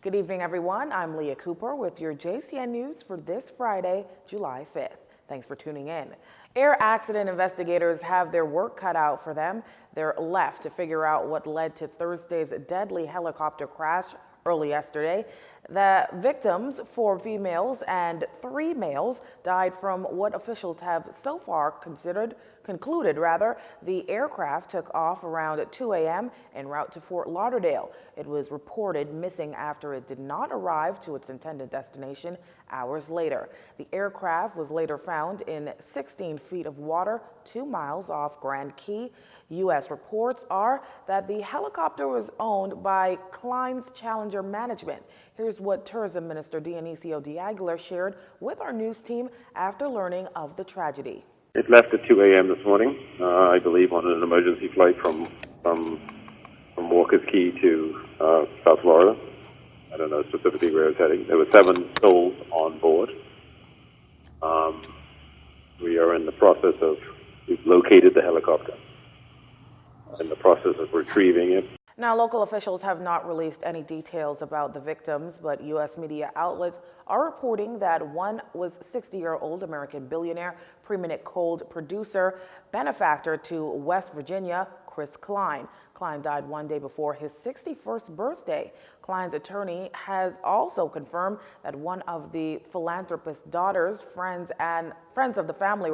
Good evening, everyone. I'm Leah Cooper with your JCN News for this Friday, July 5th. Thanks for tuning in. Air accident investigators have their work cut out for them. They're left to figure out what led to Thursday's deadly helicopter crash early yesterday. The victims, 4 females and 3 males, died from what officials have so far concluded the aircraft took off around 2 a.m. en route to Fort Lauderdale. It was reported missing after it did not arrive to its intended destination hours later. The aircraft was later found in 16 feet of water 2 miles off Grand Key. U.S. reports are that the helicopter was owned by Klein's Challenger Management. Here's what Tourism Minister Dionisio de Aguilar shared with our news team after learning of the tragedy. It left at 2 a.m. this morning, I believe, on an emergency flight from Walker's Key to South Florida. I don't know specifically where it's heading. There were 7 souls on board. We are in the process of, we've located the helicopter, in the process of retrieving it. Now, local officials have not released any details about the victims, but U.S. media outlets are reporting that one was 60-year-old American billionaire, preeminent cold producer, benefactor to West Virginia, Chris Klein. Klein died 1 day before his 61st birthday. Klein's attorney has also confirmed that one of the philanthropist's daughters, friends of the family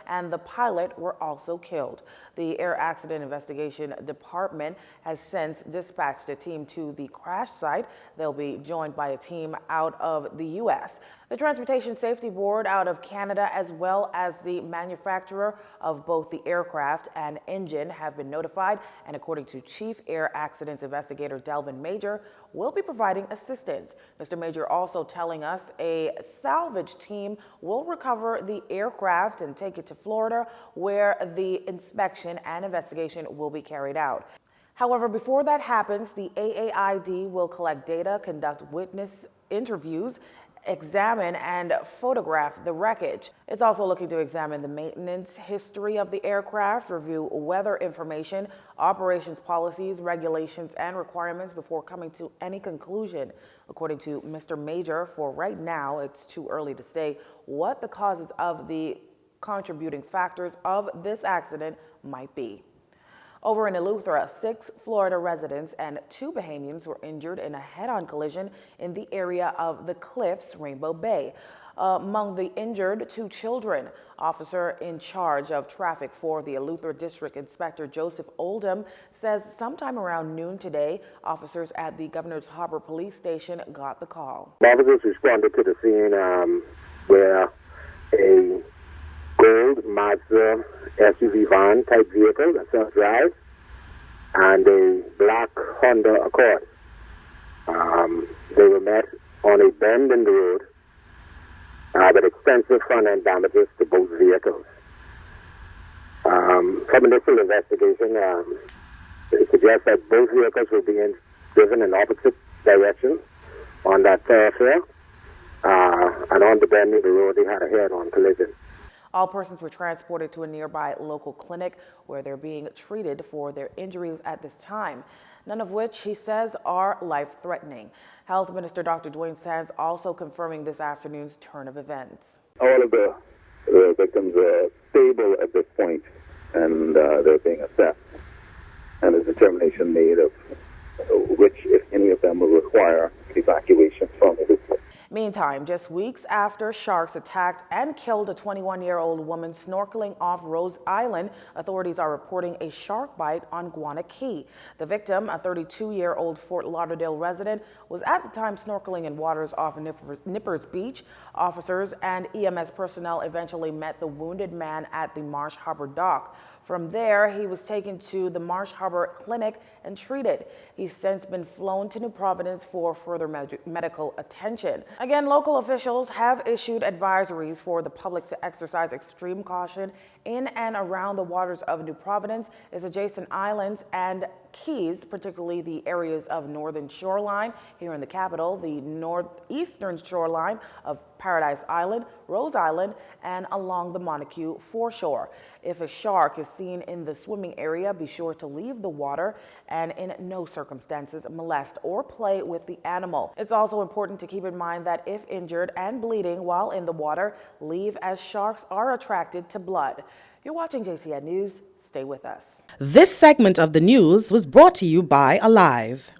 and the pilot were also killed. The Air Accident Investigation Department has since dispatched a team to the crash site. They'll be joined by a team out of the U.S. The Transportation Safety Board out of Canada, as well as the manufacturer of both the aircraft and engine, have been notified, and according to Chief Air Accidents Investigator Delvin Major, will be providing assistance. Mr. Major also telling us a salvage team will recover the aircraft and take it to Florida, where the inspection and investigation will be carried out. However, before that happens, the AAID will collect data, conduct witness interviews, examine and photograph the wreckage. It's also looking to examine the maintenance history of the aircraft, review weather information, operations policies, regulations, and requirements before coming to any conclusion. According to Mr. Major, for right now, it's too early to say what the causes of the contributing factors of this accident might be. Over in Eleuthera, 6 Florida residents and 2 Bahamians were injured in a head-on collision in the area of the Cliffs, Rainbow Bay. Among the injured, 2 children. Officer in charge of traffic for the Eleuthera District Inspector Joseph Oldham says sometime around noon today, officers at the Governor's Harbor Police Station got the call. Officers responded to the scene where a gold Mazda SUV van type vehicle, that self-drive, and a black Honda Accord. They were met on a bend in the road with extensive front-end damages to both vehicles. From initial investigation, it suggests that both vehicles were being driven in opposite directions on that thoroughfare, and on the bend in the road they had a head-on collision. All persons were transported to a nearby local clinic where they're being treated for their injuries at this time, none of which, he says, are life-threatening. Health Minister Dr. Dwayne Sands also confirming this afternoon's turn of events. All of the victims are stable at this point, and they're being assessed, and a determination made of which, if any of them, will require evacuation from the place. Meantime, just weeks after sharks attacked and killed a 21-year-old woman snorkeling off Rose Island, authorities are reporting a shark bite on Guana Key. The victim, a 32-year-old Fort Lauderdale resident, was at the time snorkeling in waters off Nippers Beach. Officers and EMS personnel eventually met the wounded man at the Marsh Harbor dock. From there, he was taken to the Marsh Harbor Clinic and treated. He's since been flown to New Providence for further medical attention. Again, local officials have issued advisories for the public to exercise extreme caution in and around the waters of New Providence, its adjacent islands, and Keys, particularly the areas of northern shoreline here in the capital, the northeastern shoreline of Paradise Island, Rose Island, and along the Montague foreshore. If a shark is seen in the swimming area, be sure to leave the water and in no circumstances molest or play with the animal. It's also important to keep in mind that if injured and bleeding while in the water, leave, as sharks are attracted to blood. You're watching JCN News. Stay with us. This segment of the news was brought to you by Alive.